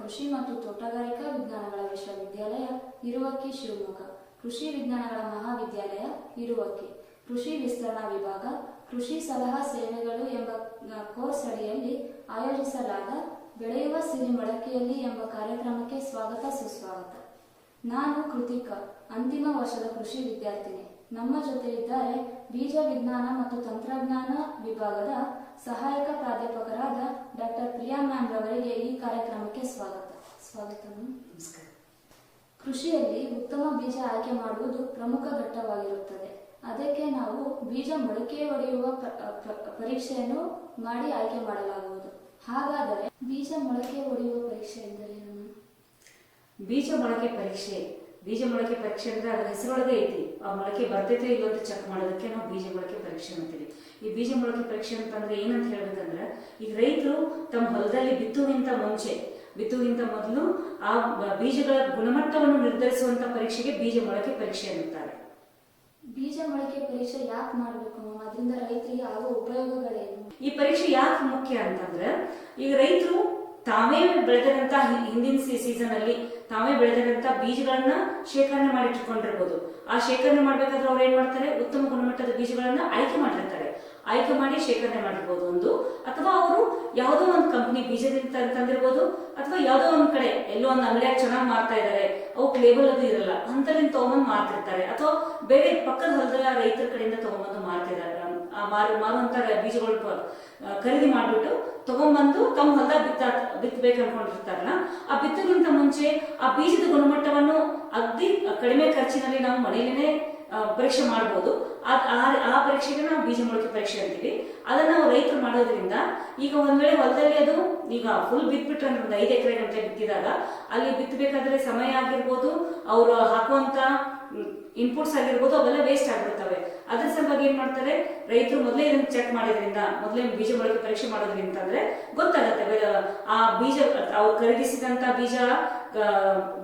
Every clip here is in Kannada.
ಕೃಷಿ ಮತ್ತು ತೋಟಗಾರಿಕಾ ವಿಜ್ಞಾನಗಳ ವಿಶ್ವವಿದ್ಯಾಲಯ ಇರುವಕ್ಕಿ ಶಿವಮೊಗ್ಗ, ಕೃಷಿ ವಿಜ್ಞಾನಗಳ ಮಹಾವಿದ್ಯಾಲಯ ಇರುವಕ್ಕಿ, ಕೃಷಿ ವಿಸ್ತರಣಾ ವಿಭಾಗ, ಕೃಷಿ ಸಲಹಾ ಸೇವೆಗಳು ಎಂಬ ಕೋರ್ಸ್ ಅಡಿಯಲ್ಲಿ ಆಯೋಜಿಸಲಾದ ಬೆಳೆಯುವ ಸಿರಿ ಮೊಳಕೆಯಲ್ಲಿ ಎಂಬ ಕಾರ್ಯಕ್ರಮಕ್ಕೆ ಸ್ವಾಗತ ಸುಸ್ವಾಗತ. ನಾನು ಕೃತಿಕಾ, ಅಂತಿಮ ವರ್ಷದ ಕೃಷಿ ವಿದ್ಯಾರ್ಥಿನಿ. ನಮ್ಮ ಜೊತೆ ಇದ್ದಾರೆ ಬೀಜ ವಿಜ್ಞಾನ ಮತ್ತು ತಂತ್ರಜ್ಞಾನ ವಿಭಾಗದ ಸಹಾಯಕ ಪ್ರಾಧ್ಯಾಪಕರಾದ ಡಾಕ್ಟರ್ ಪ್ರಿಯಾ ಮ್ಯಾಮ್ ರವರಿಗೆ ಈ ಕಾರ್ಯಕ್ರಮಕ್ಕೆ ಸ್ವಾಗತ. ನಮಸ್ಕಾರ. ಕೃಷಿಯಲ್ಲಿ ಉತ್ತಮ ಬೀಜ ಆಯ್ಕೆ ಮಾಡುವುದು ಪ್ರಮುಖ ಘಟ್ಟವಾಗಿರುತ್ತದೆ. ಅದಕ್ಕೆ ನಾವು ಬೀಜ ಮೊಳಕೆ ಒಡೆಯುವ ಪರೀಕ್ಷೆಯನ್ನು ಮಾಡಿ ಆಯ್ಕೆ ಮಾಡಲಾಗುವುದು. ಹಾಗಾದರೆ ಬೀಜ ಮೊಳಕೆ ಒಡೆಯುವ ಪರೀಕ್ಷೆ ಎಂದರೇನು? ಬೀಜ ಮೊಳಕೆ ಪರೀಕ್ಷೆ ಅಂದ್ರೆ ಅದರ ಹೆಸರೊಳಗೆ ಐತಿ. ಆ ಮೊಳಕೆ ಬರ್ತೈತೆ ಇಲ್ಲ ಅಂತ ಚೆಕ್ ಮಾಡೋದಕ್ಕೆ ನಾವು ಬೀಜ ಮೊಳಕೆ ಪರೀಕ್ಷೆ ಅಂತೀವಿ. ಈ ಬೀಜ ಮೊಳಕೆ ಪರೀಕ್ಷೆ ಅಂತಂದ್ರೆ ಏನಂತ ಹೇಳ್ಬೇಕಂದ್ರೆ, ಈಗ ರೈತರು ತಮ್ಮ ಹೊಲದಲ್ಲಿ ಬಿತ್ತುವಿಗಿಂತ ಮೊದಲು ಆ ಬೀಜಗಳ ಗುಣಮಟ್ಟವನ್ನು ನಿರ್ಧರಿಸುವಂತ ಪರೀಕ್ಷೆಗೆ ಬೀಜ ಮೊಳಕೆ ಪರೀಕ್ಷೆ ಅನ್ನುತ್ತಾರೆ. ಬೀಜ ಮೊಳಕೆ ಪರೀಕ್ಷೆ ಯಾಕೆ ಮಾಡಬೇಕು? ಅದರಿಂದ ರೈತರಿಗೆ ಆಗುವ ಉಪಯೋಗಗಳೇನು? ಈ ಪರೀಕ್ಷೆ ಯಾಕೆ ಮುಖ್ಯ ಅಂತಂದ್ರೆ, ಈಗ ರೈತರು ತಾವೇ ಬೆಳೆದಂತ ಹಿಂದಿನ ಸೀಸನ್ ಅಲ್ಲಿ ತಾವೇ ಬೆಳೆದಂತ ಬೀಜಗಳನ್ನ ಶೇಖರಣೆ ಮಾಡಿಟ್ಕೊಂಡಿರ್ಬೋದು. ಆ ಶೇಖರಣೆ ಮಾಡ್ಬೇಕಾದ್ರೆ ಅವ್ರು ಏನ್ ಮಾಡ್ತಾರೆ, ಉತ್ತಮ ಗುಣಮಟ್ಟದ ಬೀಜಗಳನ್ನ ಆಯ್ಕೆ ಮಾಡಿ ಶೇಖರಣೆ ಮಾಡಿರ್ಬೋದು ಒಂದು, ಅಥವಾ ಅವರು ಯಾವುದೋ ಒಂದು ಕಂಪನಿ ಬೀಜದಿಂದ ತಂದಿರ್ಬೋದು, ಅಥವಾ ಯಾವುದೋ ಒಂದ್ ಕಡೆ ಎಲ್ಲೋ ಒಂದು ಅಂಗಡಿಯಾಗ ಚೆನ್ನಾಗಿ ಮಾರ್ತಾ ಇದಾರೆ, ಅವಕ್ಕೆ ಲೇಬಲ್ ಅದು ಇರಲ್ಲ, ಅಂತಲ್ಲಿಂದ ತಗೊಂಬಂದು ಮಾರ್ತಿರ್ತಾರೆ, ಅಥವಾ ಬೇರೆ ಪಕ್ಕದ ಹೊಲದ ರೈತರ ಕಡೆಯಿಂದ ತಗೊಂಬಂದು ಮಾರ್ತಿದ್ದಾರೆ. ಮಾರುವಂತ ಬೀಜಗಳು ಖರೀದಿ ಮಾಡ್ಬಿಟ್ಟು ತಗೊಂಡ್ಬಂದು ತಮ್ಮ ಹೊಲದ ಬಿತ್ತಬೇಕು ಅನ್ಕೊಂಡಿರ್ತಾರಲ್ಲ, ಆ ಬಿತ್ತೋಕ್ಕಿಂತ ಮುಂಚೆ ಆ ಬೀಜದ ಗುಣಮಟ್ಟವನ್ನು ಅತಿ ಕಡಿಮೆ ಖರ್ಚಿನಲ್ಲಿ ನಾವು ಮನೆಯಲ್ಲೇ ಪರೀಕ್ಷೆ ಮಾಡಬಹುದು. ಆ ಪರೀಕ್ಷೆಗೆ ನಾವು ಬೀಜ ಮೊಳಕೆ ಪರೀಕ್ಷೆ ಅಂತೀವಿ. ಅದನ್ನ ನಾವು ರೈತರು ಮಾಡೋದ್ರಿಂದ, ಈಗ ಒಂದ್ ವೇಳೆ ಹೊಲದಲ್ಲಿ ಅದು ಈಗ ಫುಲ್ ಬಿತ್ಬಿಟ್ರೆ ಅಂದ್ರೆ ಒಂದು 5 ಎಕರೆ ಗಂಟೆ ಬಿತ್ತಿದಾಗ ಅಲ್ಲಿ ಬಿತ್ತಬೇಕಾದ್ರೆ ಸಮಯ ಆಗಿರ್ಬೋದು, ಅವರು ಹಾಕುವಂತ ಇನ್ಪುಟ್ಸ್ ಆಗಿರ್ಬೋದು, ಅವೆಲ್ಲ ವೇಸ್ಟ್ ಆಗ್ಬಿಡ್ತವೆ. ಅದ್ರ ಸಲುವಾಗಿ ಏನ್ ಮಾಡ್ತಾರೆ, ರೈತರು ಮೊದಲೇ ಇದನ್ನ ಚೆಕ್ ಮಾಡೋದ್ರಿಂದ, ಮೊದಲೇ ಬೀಜ ಮೊಳಕೆ ಪರೀಕ್ಷೆ ಮಾಡೋದ್ರಿಂದ ಅಂದ್ರೆ ಗೊತ್ತಾಗತ್ತೆ ಆ ಬೀಜ ಅವ್ರು ಖರೀದಿಸಿದಂತ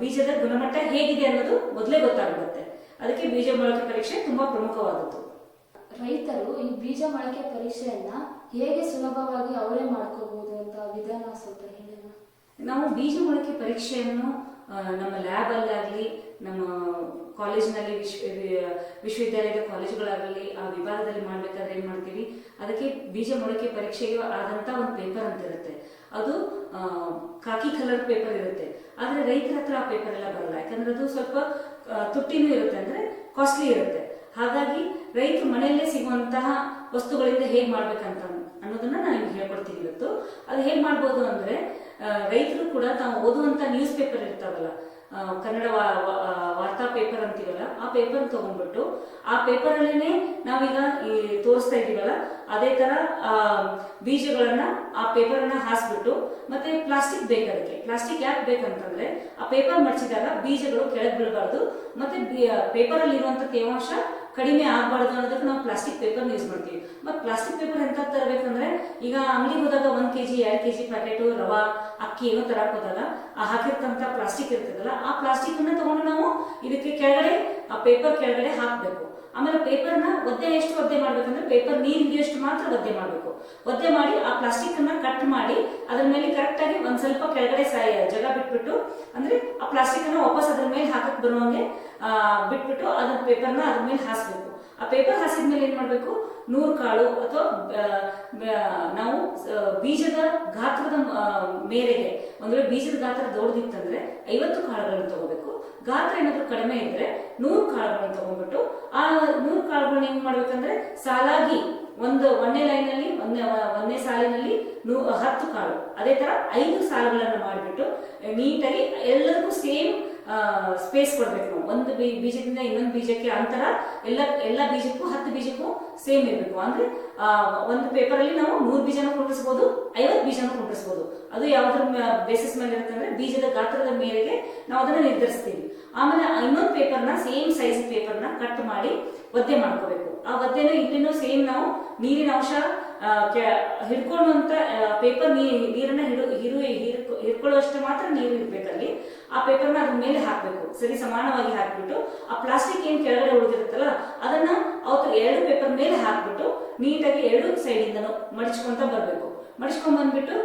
ಬೀಜದ ಗುಣಮಟ್ಟ ಹೇಗಿದೆ ಅನ್ನೋದು ಮೊದಲೇ ಗೊತ್ತಾಗ್ಬಿಡುತ್ತೆ. ಅದಕ್ಕೆ ಬೀಜ ಮೊಳಕೆ ಪರೀಕ್ಷೆ ತುಂಬಾ ಪ್ರಮುಖವಾದದ್ದು. ರೈತರು ಈ ಬೀಜ ಮೊಳಕೆ ಪರೀಕ್ಷೆಯನ್ನ ಹೇಗೆ ಸುಲಭವಾಗಿ ಅವರೇ ಮಾಡ್ಕೋಬಹುದು ಅಂತ ವಿಧಾನ ಸ್ವಲ್ಪ ಹೇಳಿ. ನಾವು ಬೀಜ ಮೊಳಕೆ ಪರೀಕ್ಷೆಯನ್ನು ನಮ್ಮ ಲ್ಯಾಬ್ ಅಲ್ಲಾಗ್ಲಿ, ನಮ್ಮ ಕಾಲೇಜಿನಲ್ಲಿ ವಿಶ್ವವಿದ್ಯಾಲಯದ ಕಾಲೇಜುಗಳಾಗಲಿ ಆ ವಿಭಾಗದಲ್ಲಿ ಮಾಡ್ಬೇಕಾದ್ರೆ ಏನ್ ಮಾಡ್ತೀವಿ, ಅದಕ್ಕೆ ಬೀಜ ಮೊಳಕೆ ಪರೀಕ್ಷೆಗೆ ಆದಂತ ಒಂದು ಪೇಪರ್ ಅಂತ ಇರುತ್ತೆ. ಅದು ಕಾಕಿ ಕಲರ್ ಪೇಪರ್ ಇರುತ್ತೆ. ಆದ್ರೆ ರೈತರ ಹತ್ರ ಆ ಪೇಪರ್ ಎಲ್ಲ ಬರಲ್ಲ, ಯಾಕಂದ್ರೆ ಅದು ಸ್ವಲ್ಪ ತುಟ್ಟಿನೂ ಇರುತ್ತೆ, ಅಂದ್ರೆ ಕಾಸ್ಟ್ಲಿ ಇರುತ್ತೆ. ಹಾಗಾಗಿ ರೈತರು ಮನೆಯಲ್ಲೇ ಸಿಗುವಂತಹ ವಸ್ತುಗಳಿಂದ ಹೇಗ್ ಮಾಡ್ಬೇಕಂತ ಅನ್ನೋದನ್ನ ನಾನು ನಿಮ್ಗೆ ಹೇಳ್ಕೊಡ್ತೀನಿ ಇವತ್ತು. ಅದು ಹೇಗ್ ಮಾಡ್ಬೋದು ಅಂದ್ರೆ, ರೈತರು ಕೂಡ ತಾವು ಓದುವಂತ ನ್ಯೂಸ್ ಪೇಪರ್ ಇರ್ತಾವಲ್ಲ, ಕನ್ನಡ ವಾರ್ತಾ ಪೇಪರ್ ಅಂತೀವಲ್ಲ, ಆ ಪೇಪರ್ ತಗೊಂಡ್ಬಿಟ್ಟು ಆ ಪೇಪರ್ ಅಲ್ಲೇನೆ ನಾವೀಗ ತೋರಿಸ್ತಾ ಇದೀವಲ್ಲ, ಅದೇ ತರ ಬೀಜಗಳನ್ನ ಆ ಪೇಪರ್ ಅನ್ನ ಹಾಸ್ಬಿಟ್ಟು, ಮತ್ತೆ ಪ್ಲಾಸ್ಟಿಕ್ ಬೇಕು. ಅದಕ್ಕೆ ಪ್ಲಾಸ್ಟಿಕ್ ಯಾಕೆ ಬೇಕಂತಂದ್ರೆ, ಆ ಪೇಪರ್ ಮಡಚಿದಾಗ ಬೀಜಗಳು ಕೆಳಗೆ ಬೀಳಬಾರ್ದು, ಮತ್ತೆ ಪೇಪರ್ ಅಲ್ಲಿ ಇರುವಂತ ತೇವಾಂಶ ಕಡಿಮೆ ಆಗ್ಬಾರ್ದು ಅನ್ನೋದಕ್ಕೆ ನಾವು ಪ್ಲಾಸ್ಟಿಕ್ ಪೇಪರ್ ಯೂಸ್ ಮಾಡ್ತೀವಿ. ಮತ್ತೆ ಪ್ಲಾಸ್ಟಿಕ್ ಪೇಪರ್ ಎಂತ ತರಬೇಕಂದ್ರೆ, ಈಗ ಅಂಗಡಿಗೆ ಹೋದಾಗ 1 kg 2 kg ಪ್ಯಾಕೆಟ್ ರವಾ ಅಕ್ಕಿ ಏನೋ ತರಕ್ ಹೋದಾಗ ಆ ಹಾಕಿರ್ತಂತ ಪ್ಲಾಸ್ಟಿಕ್ ಇರ್ತದಲ್ಲ, ಆ ಪ್ಲಾಸ್ಟಿಕ್ ಅನ್ನ ತಗೊಂಡು ನಾವು ಇದಕ್ಕೆ ಕೆಳಗಡೆ ಆ ಪೇಪರ್ ಕೆಳಗಡೆ ಹಾಕ್ಬೇಕು. ಆಮೇಲೆ ಪೇಪರ್ನ ಎಷ್ಟು ಒದ್ದೆ ಮಾಡ್ಬೇಕಂದ್ರೆ, ಪೇಪರ್ ನೀರು ಹಿಡಿಯೋಷ್ಟು ಮಾತ್ರ ಒದ್ದೆ ಮಾಡ್ಬೇಕು. ಒದ್ದೆ ಮಾಡಿ ಆ ಪ್ಲಾಸ್ಟಿಕ್ ಅನ್ನ ಕಟ್ ಮಾಡಿ ಅದ್ರ ಮೇಲೆ ಕರೆಕ್ಟ್ ಆಗಿ ಒಂದ್ ಸ್ವಲ್ಪ ಕೆಳಗಡೆ ಜಾಗ ಬಿಟ್ಬಿಟ್ಟು, ಅಂದ್ರೆ ಆ ಪ್ಲಾಸ್ಟಿಕ್ ಅನ್ನ ವಾಪಸ್ ಅದ್ರ ಮೇಲೆ ಹಾಕಕ್ ಬರುವಂಗೆ ಬಿಟ್ಬಿಟ್ಟು ಅದನ್ನ ಪೇಪರ್ನ ಅದ್ರ ಮೇಲೆ ಹಾಸ್ಬೇಕು. ಆ ಪೇಪರ್ ಹಾಸಿದ್ಮೇಲೆ ಏನ್ ಮಾಡ್ಬೇಕು, 100 ಕಾಳು ಅಥವಾ ನಾವು ಬೀಜದ ಗಾತ್ರದ ಮೇರೆಗೆ, ಒಂದ್ ವೇಳೆ ಬೀಜದ ಗಾತ್ರ ದೊಡ್ಡದಿತ್ತಂದ್ರೆ 50 ಕಾಳುಗಳನ್ನು ತಗೋಬೇಕು. ಗಾತ್ರ ಏನಾದ್ರೂ ಕಡಿಮೆ ಇದ್ರೆ 100 ಕಾಳುಗಳನ್ನು ತಗೊಂಡ್ಬಿಟ್ಟು, ಆ 100 ಕಾಳುಗಳನ್ನ ಏನ್ ಮಾಡ್ಬೇಕಂದ್ರೆ ಸಾಲಾಗಿ ಒಂದೇ ಲೈನ್ ಅಲ್ಲಿ ಒಂದೇ ಸಾಲಿನಲ್ಲಿ 10 ಕಾಳು, ಅದೇ ತರ 5 ಸಾಲುಗಳನ್ನ ಮಾಡಿಬಿಟ್ಟು ನೀಟಾಗಿ ಎಲ್ಲರಿಗೂ ಸೇಮ್ ಸ್ಪೇಸ್ ಕೊಡ್ಬೇಕು. ನಾವು ಒಂದು ಬೀಜದಿಂದ ಇನ್ನೊಂದು ಬೀಜಕ್ಕೆ ಅಂತರ ಎಲ್ಲ ಬೀಜಕ್ಕೂ 10 ಬೀಜಕ್ಕೂ ಸೇಮ್ ಇರಬೇಕು. ಅಂದ್ರೆ ಒಂದು ಪೇಪರ್ ಅಲ್ಲಿ ನಾವು 100 ಬೀಜನ ಕುಂಡ್ರಿಸಬಹುದು, 50 ಬೀಜನ ಕುಂಡ್ರಿಸಬಹುದು. ಅದು ಯಾವ್ದ್ರ ಬೇಸಿಸ್ ಮೇಲೆ ಇರುತ್ತೆ ಅಂದ್ರೆ, ಬೀಜದ ಗಾತ್ರದ ಮೇರೆಗೆ ನಾವು ಅದನ್ನ ನಿರ್ಧರಿಸ್ತೀವಿ. ಆಮೇಲೆ ಇನ್ನೊಂದು ಪೇಪರ್ನ ಸೇಮ್ ಸೈಜ್ ಪೇಪರ್ನ ಕಟ್ ಮಾಡಿ ಒದ್ದೆ ಮಾಡ್ಕೋಬೇಕು. ಆ ಒದ್ದೆನ ಇಲ್ಲಿನೂ ಸೇಮ್ ನಾವು ನೀರಿನ ಅಂಶ ಹಿಡ್ಕೊಳ್ಳುವಂತ ಪೇಪರ್ ನೀರನ್ನ ಹಿಡ್ಕೊಳ್ಳುವಷ್ಟು ಮಾತ್ರ ನೀರು ಇರ್ಬೇಕಲ್ಲಿ. ಆ ಪೇಪರ್ನ ಅದ್ರ ಮೇಲೆ ಹಾಕ್ಬೇಕು, ಸರಿ ಸಮಾನವಾಗಿ ಹಾಕ್ಬಿಟ್ಟು ಆ ಪ್ಲಾಸ್ಟಿಕ್ ಏನ್ ಕೆಳಗಡೆ ಉಳಿದಿರುತ್ತಲ್ಲ ಅದನ್ನ ಅವತ್ತು 2 ಪೇಪರ್ ಮೇಲೆ ಹಾಕ್ಬಿಟ್ಟು ನೀಟಾಗಿ 2 ಸೈಡಿಂದನೂ ಮಡಚ್ಕೊಂತ ಬರ್ಬೇಕು. ಮಡಿಸ್ಕೊಂಡ್ ಬಂದ್ಬಿಟ್ಟು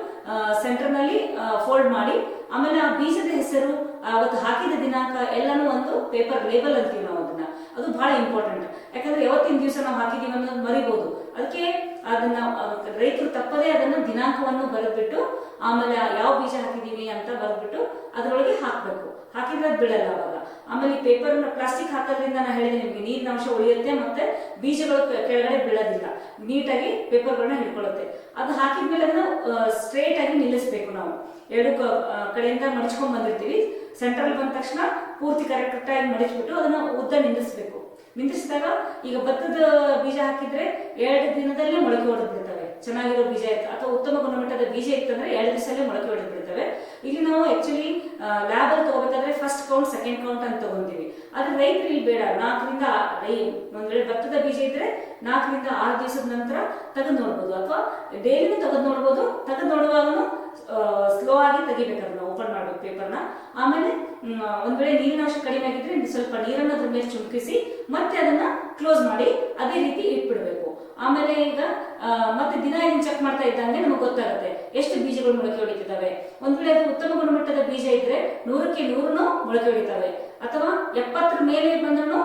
ಸೆಂಟರ್ ನಲ್ಲಿ ಫೋಲ್ಡ್ ಮಾಡಿ, ಆಮೇಲೆ ಆ ಬೀಜದ ಹೆಸರು, ಅವತ್ತು ಹಾಕಿದ ದಿನಾಂಕ ಎಲ್ಲಾನು ಒಂದು ಪೇಪರ್ ಲೇಬಲ್ ಅಂತೀವಿ ನಾವು ಅದನ್ನ. ಅದು ಬಹಳ ಇಂಪಾರ್ಟೆಂಟ್. ಯಾಕಂದ್ರೆ ಯಾವತ್ತಿನ ದಿವಸ ನಾವು ಹಾಕಿದೀವಿ ಅನ್ನೋದು ಮರಿಬಹುದು. ಅದಕ್ಕೆ ಅದನ್ನ ರೈತರು ತಪ್ಪದೇ ಅದನ್ನ ದಿನಾಂಕವನ್ನು ಬರೆದ್ಬಿಟ್ಟು, ಆಮೇಲೆ ಯಾವ ಬೀಜ ಹಾಕಿದೀವಿ ಅಂತ ಬರೆದ್ಬಿಟ್ಟು ಅದರೊಳಗೆ ಹಾಕ್ಬೇಕು. ಹಾಕಿದ್ರೆ ಅದು ಬೀಳಲ್ಲ ಅವಾಗ. ಆಮೇಲೆ ಪೇಪರ್ ಪ್ಲಾಸ್ಟಿಕ್ ಹಾಕೋದ್ರಿಂದ ನಾನು ಹೇಳಿದೆ ನಿಮ್ಗೆ, ನೀರಿನ ಅಂಶ ಉಳಿಯುತ್ತೆ ಮತ್ತೆ ಬೀಜಗಳು ಕೆಳಗಡೆ ಬೀಳೋದಿಲ್ಲ, ನೀಟಾಗಿ ಪೇಪರ್ಗಳನ್ನ ಹಿಡ್ಕೊಳ್ಳುತ್ತೆ. ಅದು ಹಾಕಿದ್ಮೇಲೆ ಅದನ್ನ ಸ್ಟ್ರೇಟ್ ಆಗಿ ನಿಲ್ಲಿಸ್ಬೇಕು. ನಾವು ಎರಡು ಕಡೆಯಿಂದ ಮಡಚ್ಕೊಂಡ್ ಬಂದಿರ್ತೀವಿ, ಸೆಂಟ್ರಲ್ ಬಂದ ತಕ್ಷಣ ಪೂರ್ತಿ ಕರೆಕ್ಟ್ ಆಗಿ ಮಡಿಸ್ಬಿಟ್ಟು ಅದನ್ನ ಉದ್ದ ನಿಂದಿಸ್ಬೇಕು. ನಿಂದಿಸಿದಾಗ ಈಗ ಭತ್ತದ ಬೀಜ ಹಾಕಿದ್ರೆ 2 ದಿನದಲ್ಲೇ ಮೊಳಕೆ ಹೊಡೆದು ಬಿಡ್ತವೆ. ಚೆನ್ನಾಗಿರೋ ಬೀಜ ಇತ್ತು ಅಥವಾ ಉತ್ತಮ ಗುಣಮಟ್ಟದ ಬೀಜ ಇತ್ತಂದ್ರೆ 2 ದಿವಸದಲ್ಲೇ ಮೊಳಕೆ ಹೊಡೆದು ಬಿಡ್ತವೆ. ಇಲ್ಲಿ ನಾವು ಆಕ್ಚುಲಿ ಲ್ಯಾಬ್ ಅಲ್ಲಿ ತಗೋಬೇಕಾದ್ರೆ ಫಸ್ಟ್ ಕೌಂಟ್ ಸೆಕೆಂಡ್ ಕೌಂಟ್ ಅಂತ ತಗೊಂತೀವಿ. ಆದ್ರೆ ರೈತರು ಇಲ್ಲಿ ಬೇಡ, 4ರಿಂದ ಒಂದ್ ವೇಳೆ ಭತ್ತದ ಬೀಜ ಇದ್ರೆ 4ರಿಂದ 6 ದಿವಸದ ನಂತರ ತೆಗೆದು ನೋಡ್ಬೋದು, ಅಥವಾ ಡೈಲಿನೂ ತೆಗೆದು ನೋಡ್ಬೋದು. ತೆಗೆದು ನೋಡುವಾಗನು ಸ್ಲೋ ಆಗಿ ತೆಗಿಬೇಕಾದ್ರೆ ನಾವು ಓಪನ್ ಮಾಡ್ಬೇಕು ಪೇಪರ್ನ. ಆಮೇಲೆ ಒಂದ್ ವೇಳೆ ನೀರಿನಾಂಶ ಕಡಿಮೆ ಆಗಿದ್ರೆ ಸ್ವಲ್ಪ ನೀರನ್ನು ಅದ್ರ ಮೇಲೆ ಚುಮಕಿಸಿ ಮತ್ತೆ ಅದನ್ನ ಕ್ಲೋಸ್ ಮಾಡಿ ಅದೇ ರೀತಿ ಇಟ್ಬಿಡ್ಬೇಕು. ಆಮೇಲೆ ಈಗ ಮತ್ತೆ ದಿನ ಇದನ್ನ ಚೆಕ್ ಮಾಡ್ತಾ ಇದ್ದಂಗೆ ನಮಗೆ ಗೊತ್ತಾಗುತ್ತೆ ಎಷ್ಟು ಬೀಜಗಳು ಮೊಳಕೆ ಹೊಡಿತಿದ್ದಾವೆ. ಒಂದ್ ವೇಳೆ ಅದು ಉತ್ತಮ ಗುಣಮಟ್ಟದ ಬೀಜ ಇದ್ರೆ 100ಕ್ಕೆ 100 ಮೊಳಕೆ ಹೊಡಿತಾವೆ, ಅಥವಾ 70ರ ಮೇಲೆ ಬಂದ್ರೂ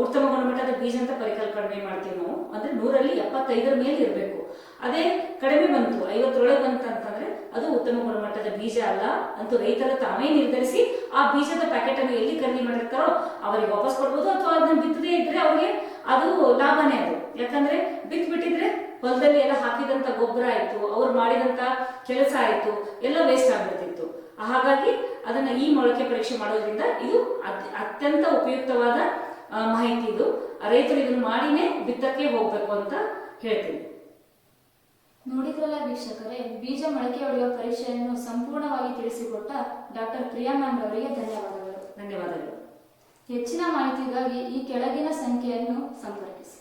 ಉತ್ತಮ ಗುಣಮಟ್ಟದ ಬೀಜ ಅಂತ ಪರಿಕಲ್ಪನೆ ಮಾಡ್ತೀವಿ ನಾವು. ಅಂದ್ರೆ 100ರಲ್ಲಿ 75ರ ಮೇಲೆ ಇರಬೇಕು. ಅದೇ ಕಡಿಮೆ ಬಂತು 50ರೊಳಗೆ ಬಂತಂತಂದ್ರೆ ಅದು ಉತ್ತಮ ಗುಣಮಟ್ಟದ ಬೀಜ ಅಲ್ಲ ಅಂತ ರೈತರ ತಾವೇ ನಿರ್ಧರಿಸಿ ಆ ಬೀಜದ ಪ್ಯಾಕೆಟ್ ಅನ್ನು ಎಲ್ಲಿ ಖರೀದಿ ಮಾಡಿರ್ತಾರೋ ಅವರಿಗೆ ವಾಪಸ್ ಕೊಡ್ಬೋದು, ಅಥವಾ ಅದನ್ನ ಬಿತ್ತದೇ ಇದ್ರೆ ಅವ್ರಿಗೆ ಅದು ಲಾಭನೇ ಅದು. ಯಾಕಂದ್ರೆ ಬಿತ್ ಬಿಟ್ಟಿದ್ರೆ ಹೊಲದಲ್ಲಿ ಎಲ್ಲ ಹಾಕಿದಂತ ಗೊಬ್ಬರ ಆಯ್ತು, ಅವ್ರು ಮಾಡಿದಂತ ಕೆಲಸ ಆಯ್ತು, ಎಲ್ಲ ವೇಸ್ಟ್ ಆಗ್ಬಿಡ್ತಿತ್ತು. ಹಾಗಾಗಿ ಅದನ್ನ ಈ ಮೊಳಕೆ ಪರೀಕ್ಷೆ ಮಾಡೋದ್ರಿಂದ ಇದು ಅತ್ಯಂತ ಉಪಯುಕ್ತವಾದ ಮಾಹಿತಿ. ಇದು ರೈತರು ಇದನ್ನ ಮಾಡಿನೇ ಬಿತ್ತಕ್ಕೆ ಹೋಗ್ಬೇಕು ಅಂತ ಹೇಳ್ತೀನಿ. ನೋಡಿದ್ರಲ್ಲ ವೀಕ್ಷಕರೇ, ಬೀಜ ಮೊಳಕೆ ಹೊಡೆಯುವ ಪರೀಕ್ಷೆಯನ್ನು ಸಂಪೂರ್ಣವಾಗಿ ತಿಳಿಸಿಕೊಟ್ಟ ಡಾಕ್ಟರ್ ಪ್ರಿಯಾ ಮ್ಯಾಮ್ ಅವರಿಗೆ ಧನ್ಯವಾದಗಳು. ಧನ್ಯವಾದಗಳು. ಹೆಚ್ಚಿನ ಮಾಹಿತಿಗಾಗಿ ಈ ಕೆಳಗಿನ ಸಂಖ್ಯೆಯನ್ನು ಸಂಪರ್ಕಿಸಿ.